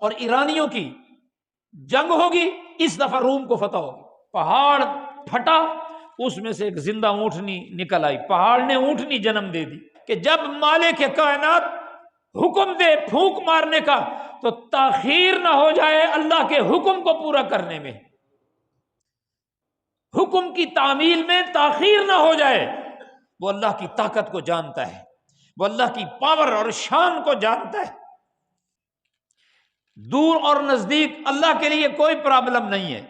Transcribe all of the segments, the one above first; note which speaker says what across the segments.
Speaker 1: اور ایرانیوں کی جنگ ہوگی، اس دفعہ روم کو فتح ہوگی۔ پہاڑ پھٹا، اس میں سے ایک زندہ اونٹنی نکل آئی، پہاڑ نے اونٹنی جنم دے دی کہ جب مالک کائنات حکم دے پھونک مارنے کا تو تاخیر نہ ہو جائے اللہ کے حکم کو پورا کرنے میں، حکم کی تعمیل میں تاخیر نہ ہو جائے۔ وہ اللہ کی طاقت کو جانتا ہے، وہ اللہ کی پاور اور شان کو جانتا ہے۔ دور اور نزدیک اللہ کے لیے کوئی پرابلم نہیں ہے۔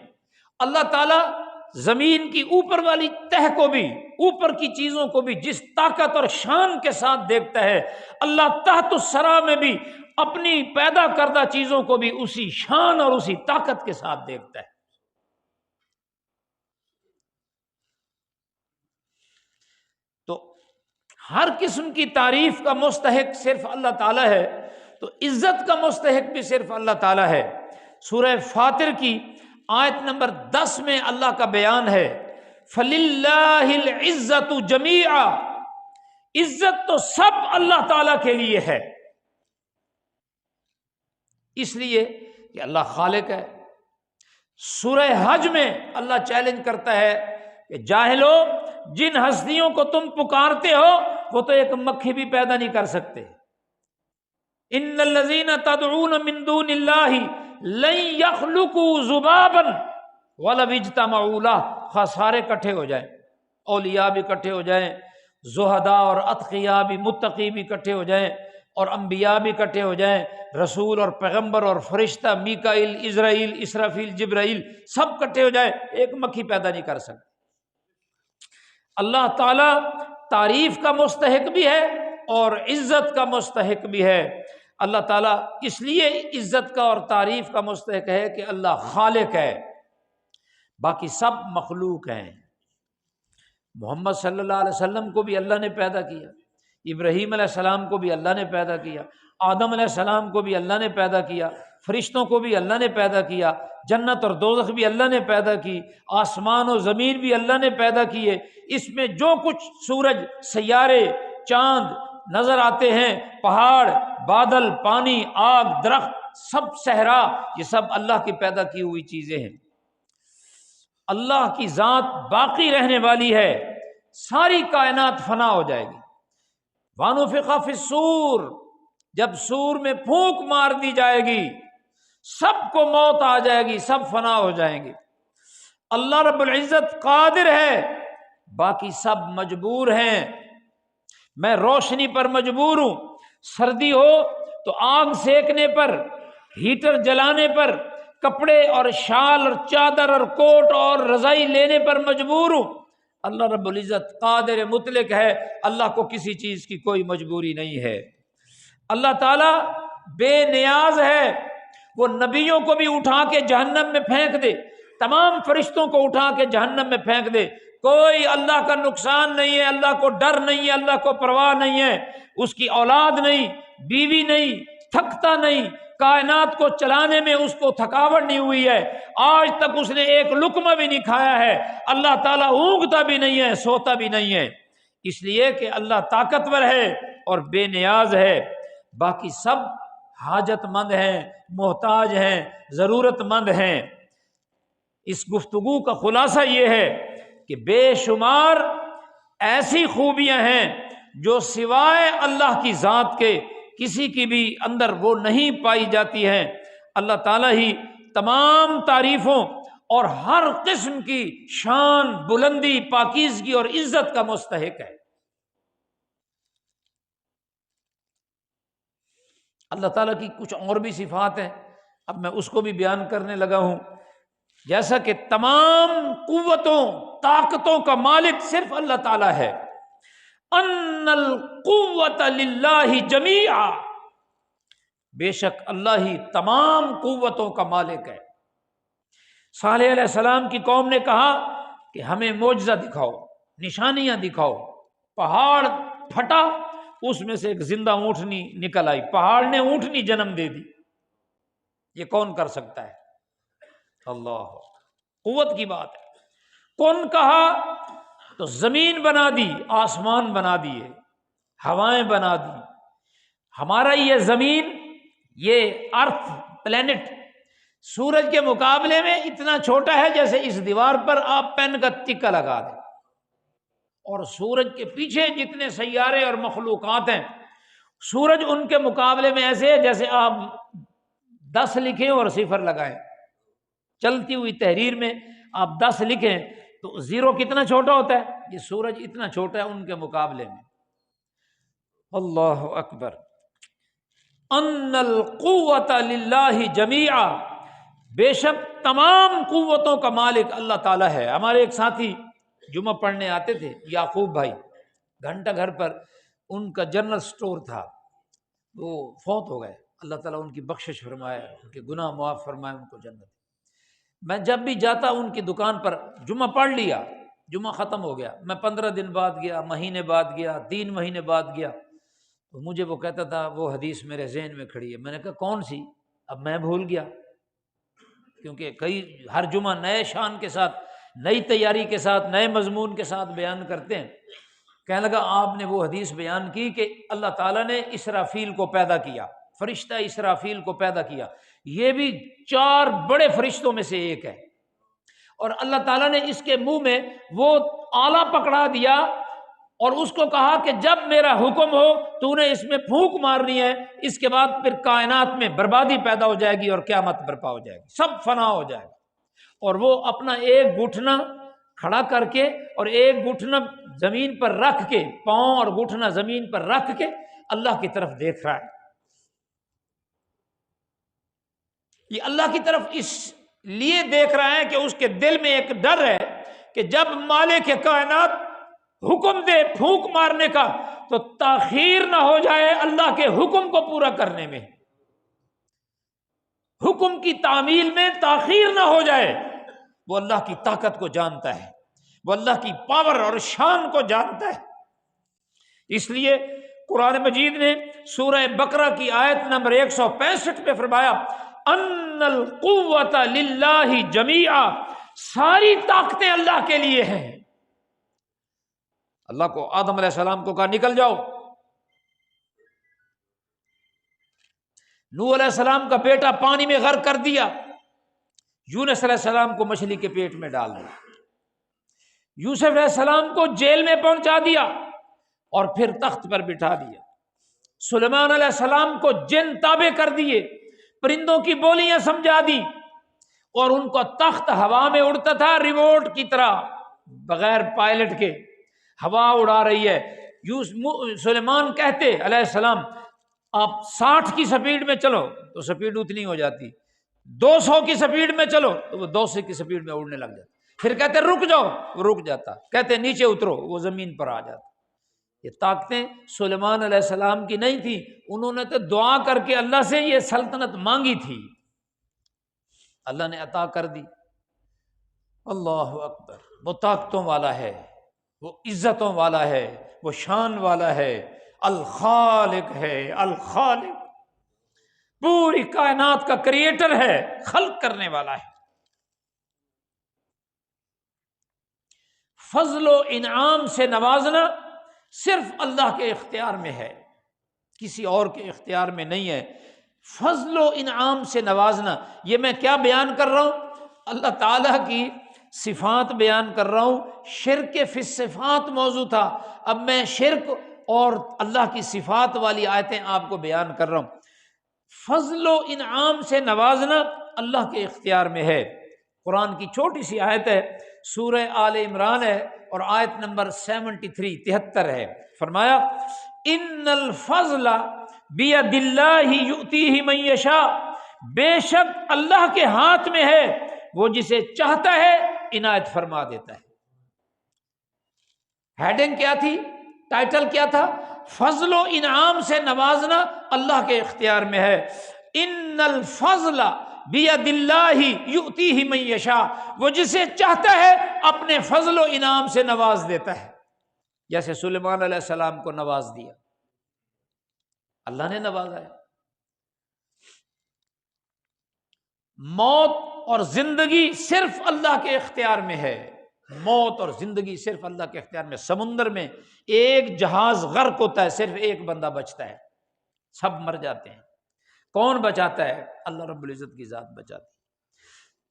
Speaker 1: اللہ تعالیٰ زمین کی اوپر والی تہ کو بھی، اوپر کی چیزوں کو بھی جس طاقت اور شان کے ساتھ دیکھتا ہے، اللہ تحت الثری میں بھی اپنی پیدا کردہ چیزوں کو بھی اسی شان اور اسی طاقت کے ساتھ دیکھتا ہے۔ تو ہر قسم کی تعریف کا مستحق صرف اللہ تعالیٰ ہے، تو عزت کا مستحق بھی صرف اللہ تعالیٰ ہے۔ سورہ فاطر کی آیت نمبر 10 میں اللہ کا بیان ہے، فَلِلَّهِ الْعِزَّةُ جَمِيعًا، عزت تو سب اللہ تعالیٰ کے لیے ہے، اس لیے کہ اللہ خالق ہے۔ سورہ حج میں اللہ چیلنج کرتا ہے کہ جاہلو، جن ہستیوں کو تم پکارتے ہو وہ تو ایک مکھی بھی پیدا نہیں کر سکتے۔ ان الذین تدعون من دون اللہ لن یخلقوا ذبابا ولو اجتمعوا لہ، خواہ سارے کٹھے ہو جائیں، اولیاء بھی کٹھے ہو جائیں، زہداء اور اتقیاء بھی، متقی بھی کٹھے ہو جائیں، اور انبیاء بھی کٹھے ہو جائیں، رسول اور پیغمبر اور فرشتہ میکائیل، عزرائیل، اسرافیل، جبرائیل سب کٹھے ہو جائیں، ایک مکھی پیدا نہیں کر سکتے۔ اللہ تعالیٰ تعریف کا مستحق بھی ہے اور عزت کا مستحق بھی ہے۔ اللہ تعالیٰ اس لیے عزت کا اور تعریف کا مستحق ہے کہ اللہ خالق ہے، باقی سب مخلوق ہیں۔ محمد صلی اللہ علیہ وسلم کو بھی اللہ نے پیدا کیا، ابراہیم علیہ السلام کو بھی اللہ نے پیدا کیا، آدم علیہ السلام کو بھی اللہ نے پیدا کیا، فرشتوں کو بھی اللہ نے پیدا کیا، جنت اور دوزخ بھی اللہ نے پیدا کی، آسمان و زمین بھی اللہ نے پیدا کیے۔ اس میں جو کچھ سورج، سیارے، چاند نظر آتے ہیں، پہاڑ، بادل، پانی، آگ، درخت، سب صحرا، یہ سب اللہ کی پیدا کی ہوئی چیزیں ہیں۔ اللہ کی ذات باقی رہنے والی ہے، ساری کائنات فنا ہو جائے گی۔ وَنُفِخَ فِي الصُّورِ، جب سور میں پھونک مار دی جائے گی، سب کو موت آ جائے گی، سب فنا ہو جائیں گے۔ اللہ رب العزت قادر ہے، باقی سب مجبور ہیں۔ میں روشنی پر مجبور ہوں، سردی ہو تو آگ سیکنے پر، ہیٹر جلانے پر، کپڑے اور شال اور چادر اور کوٹ اور رضائی لینے پر مجبور ہوں۔ اللہ رب العزت قادر مطلق ہے، اللہ کو کسی چیز کی کوئی مجبوری نہیں ہے۔ اللہ تعالیٰ بے نیاز ہے، وہ نبیوں کو بھی اٹھا کے جہنم میں پھینک دے، تمام فرشتوں کو اٹھا کے جہنم میں پھینک دے، کوئی اللہ کا نقصان نہیں ہے، اللہ کو ڈر نہیں ہے، اللہ کو پرواہ نہیں ہے، اس کی اولاد نہیں، بیوی نہیں، تھکتا نہیں، کائنات کو چلانے میں اس کو تھکاوٹ نہیں ہوئی ہے، آج تک اس نے ایک لقمہ بھی نہیں کھایا ہے، اللہ تعالیٰ اونگتا بھی نہیں ہے، سوتا بھی نہیں ہے، اس لیے کہ اللہ طاقتور ہے اور بے نیاز ہے۔ باقی سب حاجت مند ہیں، محتاج ہیں، ضرورت مند ہیں۔ اس گفتگو کا خلاصہ یہ ہے کہ بے شمار ایسی خوبیاں ہیں جو سوائے اللہ کی ذات کے کسی کی بھی اندر وہ نہیں پائی جاتی ہیں۔ اللہ تعالیٰ ہی تمام تعریفوں اور ہر قسم کی شان، بلندی، پاکیزگی اور عزت کا مستحق ہے۔ اللہ تعالیٰ کی کچھ اور بھی صفات ہیں، اب میں اس کو بھی بیان کرنے لگا ہوں۔ جیسا کہ تمام قوتوں، طاقتوں کا مالک صرف اللہ تعالیٰ ہے۔ ان القوت للہ جمیعا، بے شک اللہ ہی تمام قوتوں کا مالک ہے۔ صالح علیہ السلام کی قوم نے کہا کہ ہمیں معجزہ دکھاؤ، نشانیاں دکھاؤ۔ پہاڑ پھٹا، اس میں سے ایک زندہ اونٹنی نکل آئی، پہاڑ نے اونٹنی جنم دے دی۔ یہ کون کر سکتا ہے؟ اللہ، قوت کی بات ہے۔ کون کہا تو زمین بنا دی، آسمان بنا دیے، ہوائیں بنا دی۔ ہمارا یہ زمین، یہ ارتھ پلینٹ سورج کے مقابلے میں اتنا چھوٹا ہے جیسے اس دیوار پر آپ پین کا تکا لگا دیں، اور سورج کے پیچھے جتنے سیارے اور مخلوقات ہیں سورج ان کے مقابلے میں ایسے ہے جیسے آپ 10 لکھیں اور 0 لگائیں، چلتی ہوئی تحریر میں آپ 10 لکھیں تو 0 کتنا چھوٹا ہوتا ہے، یہ سورج اتنا چھوٹا ہے ان کے مقابلے میں۔ اللہ اکبر۔ ان القوۃ للہ جمیعا، بے شک تمام قوتوں کا مالک اللہ تعالیٰ ہے۔ ہمارے ایک ساتھی جمعہ پڑھنے آتے تھے، یعقوب بھائی، گھنٹہ گھر پر ان کا جنرل سٹور تھا، وہ فوت ہو گئے، اللہ تعالیٰ ان کی بخشش فرمائے، ان کے گناہ معاف فرمائے، ان کو جنت۔ میں جب بھی جاتا ان کی دکان پر، جمعہ پڑھ لیا، جمعہ ختم ہو گیا، میں 15 دن بعد گیا، مہینے بعد گیا، 3 مہینے بعد گیا، تو مجھے وہ کہتا تھا وہ حدیث میرے ذہن میں کھڑی ہے۔ میں نے کہا کون سی؟ اب میں بھول گیا، کیونکہ ہر جمعہ نئے شان کے ساتھ، نئی تیاری کے ساتھ، نئے مضمون کے ساتھ بیان کرتے ہیں۔ کہنے لگا آپ نے وہ حدیث بیان کی کہ اللہ تعالیٰ نے اسرافیل کو پیدا کیا، فرشتہ اسرافیل کو پیدا کیا، یہ بھی 4 بڑے فرشتوں میں سے ایک ہے، اور اللہ تعالیٰ نے اس کے منہ میں وہ آلہ پکڑا دیا اور اس کو کہا کہ جب میرا حکم ہو تو نے اس میں پھونک مارنی ہے، اس کے بعد پھر کائنات میں بربادی پیدا ہو جائے گی اور قیامت برپا ہو جائے گی، سب فنا ہو جائے گا۔ اور وہ اپنا ایک گھٹنا کھڑا کر کے اور ایک گھٹنا زمین پر رکھ کے، پاؤں اور گھٹنا زمین پر رکھ کے اللہ کی طرف دیکھ رہا ہے۔ یہ اللہ کی طرف اس لیے دیکھ رہا ہے کہ اس کے دل میں ایک ڈر ہے کہ جب مالک کائنات حکم دے پھونک مارنے کا تو تاخیر نہ ہو جائے اللہ کے حکم کو پورا کرنے میں، حکم کی تعمیل میں تاخیر نہ ہو جائے۔ وہ اللہ کی طاقت کو جانتا ہے، وہ اللہ کی پاور اور شان کو جانتا ہے۔ اس لیے قرآن مجید نے سورہ بقرہ کی آیت نمبر 165 پہ فرمایا ان القوۃ للہ جمیعا، ساری طاقتیں اللہ کے لیے ہیں۔ اللہ کو آدم علیہ السلام کو کہا نکل جاؤ، نوح علیہ السلام کا بیٹا پانی میں غرق کر دیا، یونس علیہ السلام کو مچھلی کے پیٹ میں ڈال دیا، یوسف علیہ السلام کو جیل میں پہنچا دیا اور پھر تخت پر بٹھا دیا، سلیمان علیہ السلام کو جن تابع کر دیے، پرندوں کی بولیاں سمجھا دی، اور ان کا تخت ہوا میں اڑتا تھا ریموٹ کی طرح، بغیر پائلٹ کے ہوا اڑا رہی ہے۔ سلیمان کہتے علیہ السلام آپ 60 کی سپیڈ میں چلو تو سپیڈ اتنی ہو جاتی، 200 کی سپیڈ میں چلو تو وہ 200 کی سپیڈ میں اڑنے لگ جاتا، پھر کہتے رک جاؤ وہ رک جاتا، کہتے نیچے اترو وہ زمین پر آ جاتا۔ یہ طاقتیں سلیمان علیہ السلام کی نہیں تھی، انہوں نے تو دعا کر کے اللہ سے یہ سلطنت مانگی تھی، اللہ نے عطا کر دی۔ اللہ اکبر۔ وہ طاقتوں والا ہے، وہ عزتوں والا ہے، وہ شان والا ہے، الخالق ہے، الخالق، پوری کائنات کا کریٹر ہے، خلق کرنے والا ہے۔ فضل و انعام سے نوازنا صرف اللہ کے اختیار میں ہے، کسی اور کے اختیار میں نہیں ہے۔ فضل و انعام سے نوازنا، یہ میں کیا بیان کر رہا ہوں؟ اللہ تعالیٰ کی صفات بیان کر رہا ہوں۔ شرک فی الصفات موضوع تھا، اب میں شرک اور اللہ کی صفات والی آیتیں آپ کو بیان کر رہا ہوں۔ فضل و انعام سے نوازنا اللہ کے اختیار میں ہے۔ قرآن کی چھوٹی سی آیت ہے، سورہ آل عمران ہے اور آیت نمبر 73 ہے۔ فرمایا ان الفضل بید اللہ یؤتیہ من یشاء، بے شک اللہ کے ہاتھ میں ہے، وہ جسے چاہتا ہے عنایت فرما دیتا ہے۔ ہیڈنگ کیا تھی؟ ٹائٹل کیا تھا؟ فضل و انعام سے نوازنا اللہ کے اختیار میں ہے۔ ان الفضل بید اللہ یؤتیہ من یشاء، وہ جسے چاہتا ہے اپنے فضل و انعام سے نواز دیتا ہے، جیسے سلیمان علیہ السلام کو نواز دیا، اللہ نے نوازا ہے۔ موت اور زندگی صرف اللہ کے اختیار میں ہے، موت اور زندگی صرف اللہ کے اختیار میں۔ سمندر میں ایک جہاز غرق ہوتا ہے، صرف ایک بندہ بچتا ہے، سب مر جاتے ہیں۔ کون بچاتا ہے؟ اللہ رب العزت کی ذات بچاتی ہے۔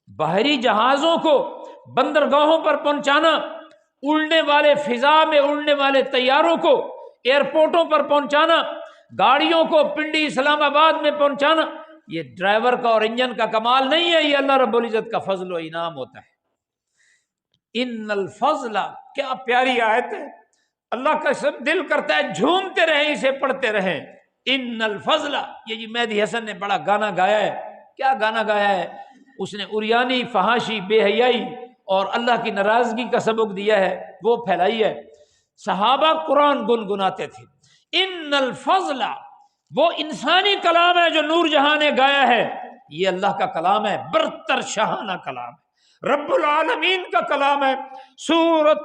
Speaker 1: بحری جہازوں کو بندرگاہوں پر پہنچانا، اڑنے والے فضا میں اڑنے والے طیاروں کو ایئرپورٹوں پر پہنچانا، گاڑیوں کو پنڈی اسلام آباد میں پہنچانا، یہ ڈرائیور کا اور انجن کا کمال نہیں ہے، یہ اللہ رب العزت کا فضل و انعام ہوتا ہے۔ ان الفضل، کیا پیاری آیت ہے، اللہ کا سب دل کرتا ہے جھومتے رہیں، اسے پڑھتے رہیں۔ ان الفضل، یہ جی مہدی حسن نے بڑا گانا گایا ہے۔ کیا گانا گایا ہے؟ اس نے عریانی، فحاشی، بے حیائی اور اللہ کی ناراضگی کا سبق دیا ہے، وہ پھیلائی ہے۔ صحابہ قرآن گنگناتے تھے۔ ان الفضل، وہ انسانی کلام ہے جو نور جہاں نے گایا ہے، یہ اللہ کا کلام ہے، برتر شاہانہ کلام ہے، رب العالمین کا کلام ہے۔ سورت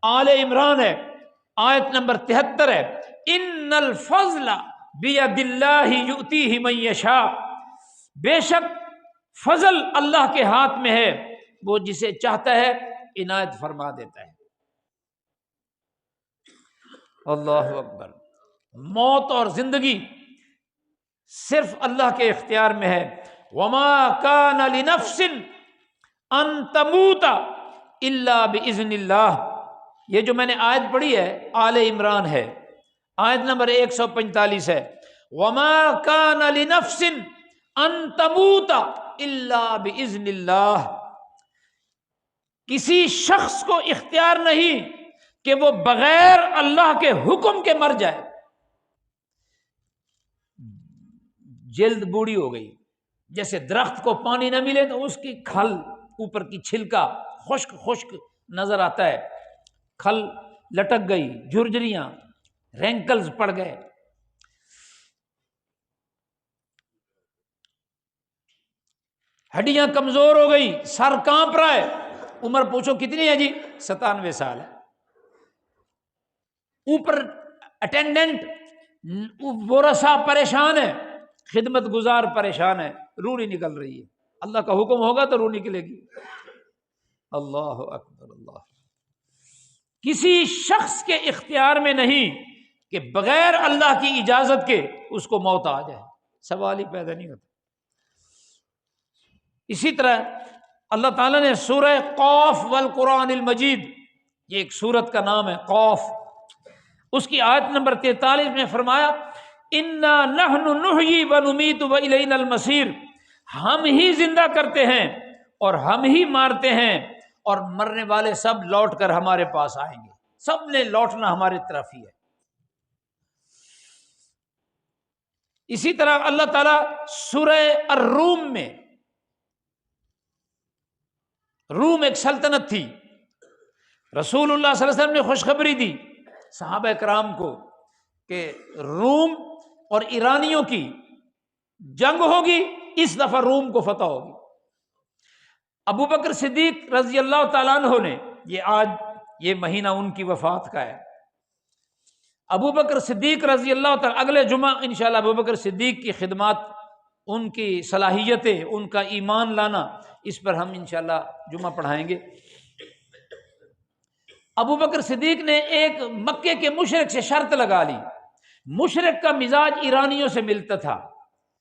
Speaker 1: آل عمران ہے، آیت نمبر 73 ہے، ان الفضل بید اللہ یؤتیہ من یشاء، بے شک فضل اللہ کے ہاتھ میں ہے، وہ جسے چاہتا ہے عنایت فرما دیتا ہے۔ اللہ اکبر۔ موت اور زندگی صرف اللہ کے اختیار میں ہے۔ وما کان لنفس ان تموت الا باذن اللہ، یہ جو میں نے آیت پڑھی ہے آل عمران ہے، آیت نمبر 145 ہے۔ وما کان لنفس ان تموت الا باذن اللہ، کسی شخص کو اختیار نہیں کہ وہ بغیر اللہ کے حکم کے مر جائے۔ جلد بوڑھی ہو گئی، جیسے درخت کو پانی نہ ملے تو اس کی کھل، اوپر کی چھلکا خشک خشک نظر آتا ہے، کھل لٹک گئی، جھرجھریاں، رینکلز پڑ گئے، ہڈیاں کمزور ہو گئی، سر کانپ رہا ہے۔ عمر پوچھو کتنی ہے جی؟ 97 سال ہے۔ اوپر اٹینڈنٹ ورثہ پریشان ہے، خدمت گزار پریشان ہے، روح نہیں نکل رہی ہے۔ اللہ کا حکم ہوگا تو روح نکلے گی۔ اللہ اکبر، اللہ۔ کسی شخص کے اختیار میں نہیں کہ بغیر اللہ کی اجازت کے اس کو موت آ جائے، سوال ہی پیدا نہیں ہوتا۔ اسی طرح اللہ تعالیٰ نے سورہ قاف والقرآن المجید، یہ ایک سورت کا نام ہے قاف، اس کی آیت نمبر 43 میں فرمایا انا نحن نحیی ونمیت والینا المصیر، ہم ہی زندہ کرتے ہیں اور ہم ہی مارتے ہیں، اور مرنے والے سب لوٹ کر ہمارے پاس آئیں گے، سب نے لوٹنا ہماری طرف ہی ہے۔ اسی طرح اللہ تعالیٰ سورہ الروم میں، روم ایک سلطنت تھی، رسول اللہ صلی اللہ علیہ وسلم نے خوشخبری دی صحابہ کرام کو کہ روم اور ایرانیوں کی جنگ ہوگی، اس دفعہ روم کو فتح ہوگی۔ ابو بکر صدیق رضی اللہ تعالیٰ عنہ نے، یہ مہینہ ان کی وفات کا ہے، ابو بکر صدیق رضی اللہ تعالیٰ، اگلے جمعہ انشاءاللہ ابو بکر صدیق کی خدمات، ان کی صلاحیتیں، ان کا ایمان لانا، اس پر ہم انشاءاللہ جمعہ پڑھائیں گے۔ ابو بکر صدیق نے ایک مکے کے مشرک سے شرط لگا لی، مشرک کا مزاج ایرانیوں سے ملتا تھا،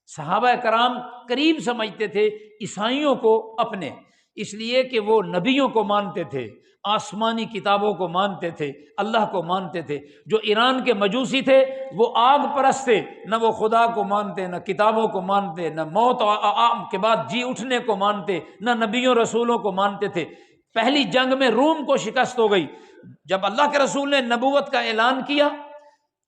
Speaker 1: صحابہ کرام قریب سمجھتے تھے عیسائیوں کو اپنے، اس لیے کہ وہ نبیوں کو مانتے تھے، آسمانی کتابوں کو مانتے تھے، اللہ کو مانتے تھے۔ جو ایران کے مجوسی تھے وہ آگ پرست تھے، نہ وہ خدا کو مانتے، نہ کتابوں کو مانتے، نہ موت کے بعد جی اٹھنے کو مانتے، نہ نبیوں رسولوں کو مانتے تھے۔ پہلی جنگ میں روم کو شکست ہو گئی۔ جب اللہ کے رسول نے نبوت کا اعلان کیا،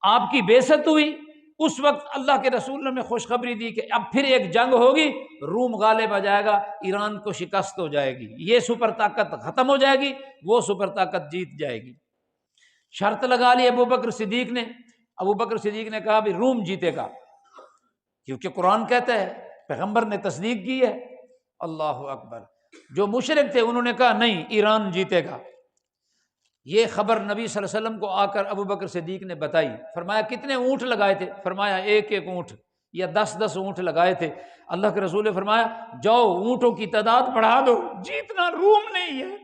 Speaker 1: آپ کی بعثت ہوئی، اس وقت اللہ کے رسول نے خوشخبری دی کہ اب پھر ایک جنگ ہوگی، روم غالب آ جائے گا، ایران کو شکست ہو جائے گی، یہ سپر طاقت ختم ہو جائے گی، وہ سپر طاقت جیت جائے گی۔ شرط لگا لی ابو بکر صدیق نے۔ ابو بکر صدیق نے کہا بھی روم جیتے گا، کیونکہ قرآن کہتا ہے، پیغمبر نے تصدیق کی ہے۔ اللہ اکبر۔ جو مشرک تھے انہوں نے کہا نہیں، ایران جیتے گا۔ یہ خبر نبی صلی اللہ علیہ وسلم کو آ کر ابو بکر صدیق نے بتائی، فرمایا کتنے اونٹ لگائے تھے؟ فرمایا ایک ایک اونٹ یا 10 اونٹ لگائے تھے۔ اللہ کے رسول نے فرمایا جاؤ اونٹوں کی تعداد بڑھا دو، جیتنا روم نہیں ہے،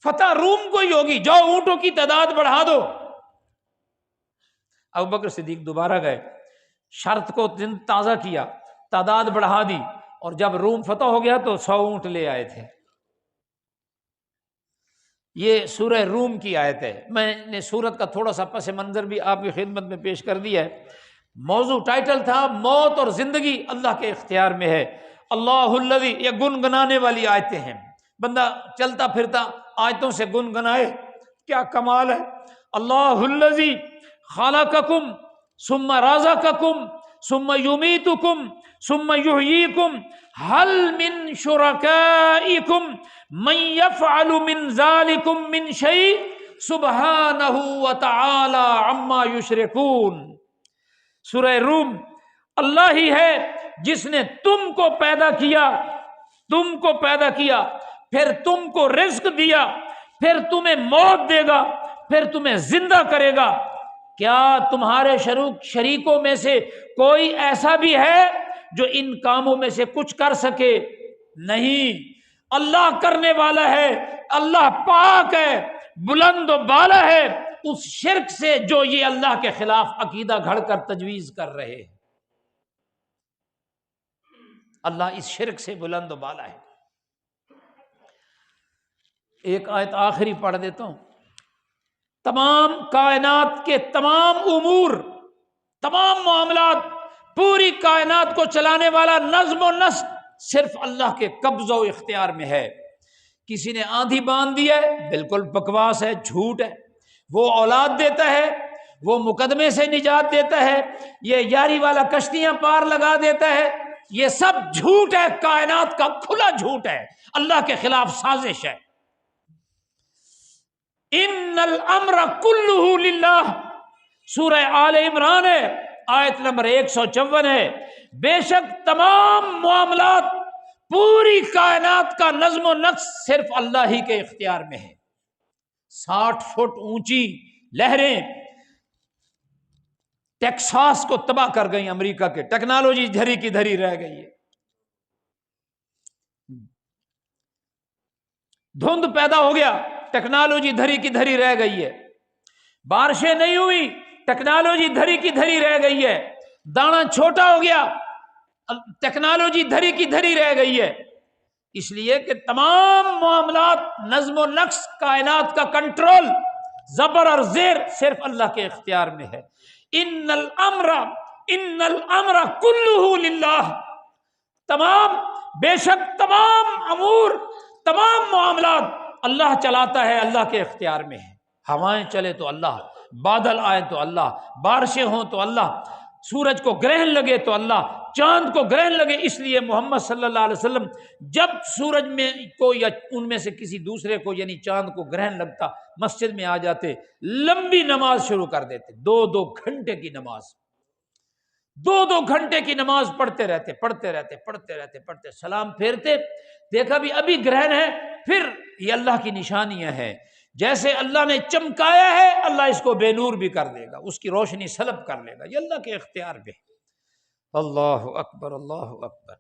Speaker 1: فتح روم کو ہی ہوگی، جاؤ اونٹوں کی تعداد بڑھا دو۔ ابو بکر صدیق دوبارہ گئے، شرط کو تازہ کیا، تعداد بڑھا دی، اور جب روم فتح ہو گیا تو 100 اونٹ لے آئے تھے۔ یہ سورہ روم کی آیت ہے۔ میں نے سورت کا تھوڑا سا پس منظر بھی آپ کی خدمت میں پیش کر دیا ہے۔ موضوع ٹائٹل تھا موت اور زندگی اللہ کے اختیار میں ہے۔ اللہ الذی، یہ گنگنانے والی آیتیں ہیں، بندہ چلتا پھرتا آیتوں سے گنگنائے، کیا کمال ہے۔ اللہ الذی خلقکم ثم رزقکم ثم یمیتکم ثم یحییکم هل من شرکائکم من یفعل من ذلکم من شیء سبحانہ وتعالی عما یشرکون۔ سورہ روم، اللہ ہی ہے جس نے تم کو پیدا کیا، پھر تم کو رزق دیا، پھر تمہیں موت دے گا، پھر تمہیں زندہ کرے گا۔ کیا تمہارے شریکوں میں سے کوئی ایسا بھی ہے جو ان کاموں میں سے کچھ کر سکے؟ نہیں، اللہ کرنے والا ہے، اللہ پاک ہے، بلند و بالا ہے اس شرک سے جو یہ اللہ کے خلاف عقیدہ گھڑ کر تجویز کر رہے ہیں۔ اللہ اس شرک سے بلند و بالا ہے۔ ایک آیت آخری پڑھ دیتا ہوں۔ تمام کائنات کے تمام امور، تمام معاملات، پوری کائنات کو چلانے والا نظم و نسق صرف اللہ کے قبضہ و اختیار میں ہے۔ کسی نے آندھی باندھ دی ہے، بالکل بکواس ہے، جھوٹ ہے۔ وہ اولاد دیتا ہے، وہ مقدمے سے نجات دیتا ہے، یہ یاری والا کشتیاں پار لگا دیتا ہے، یہ سب جھوٹ ہے، کائنات کا کھلا جھوٹ ہے، اللہ کے خلاف سازش ہے۔ ان الامر کلہ للہ، سورہ آل عمران ہے، آیت نمبر 154 ہے۔ بے شک تمام معاملات، پوری کائنات کا نظم و نسق صرف اللہ ہی کے اختیار میں ہے۔ 60 فٹ اونچی لہریں ٹیکساس کو تباہ کر گئی، امریکہ کے، ٹیکنالوجی دھری کی دھری رہ گئی ہے۔ دھند پیدا ہو گیا، ٹیکنالوجی دھری کی دھری رہ گئی ہے۔ بارشیں نہیں ہوئی، ٹیکنالوجی دھری کی دھری رہ گئی ہے۔ دانا چھوٹا ہو گیا، ٹیکنالوجی دھری کی دھری رہ گئی ہے۔ اس لیے کہ تمام معاملات، نظم و نسق، کائنات کا کنٹرول، زبر اور زیر صرف اللہ کے اختیار میں ہے۔ ان الامر کلہ للہ، بے شک تمام امور، تمام معاملات اللہ چلاتا ہے، اللہ کے اختیار میں ہے۔ ہوائیں چلے تو اللہ، بادل آئے تو اللہ، بارشیں ہوں تو اللہ، سورج کو گرہن لگے تو اللہ، چاند کو گرہن لگے۔ اس لیے محمد صلی اللہ علیہ وسلم جب سورج میں کو یا ان میں سے کسی دوسرے کو یعنی چاند کو گرہن لگتا، مسجد میں آ جاتے، لمبی نماز شروع کر دیتے، 2 گھنٹے کی نماز، 2 گھنٹے کی نماز پڑھتے رہتے، سلام پھیرتے، دیکھا بھی ابھی گرہن ہے، پھر یہ اللہ کی نشانیاں ہیں۔ جیسے اللہ نے چمکایا ہے، اللہ اس کو بے نور بھی کر دے گا، اس کی روشنی سلب کر لے گا، یہ اللہ کے اختیار پہ۔ اللہ اکبر، اللہ اکبر۔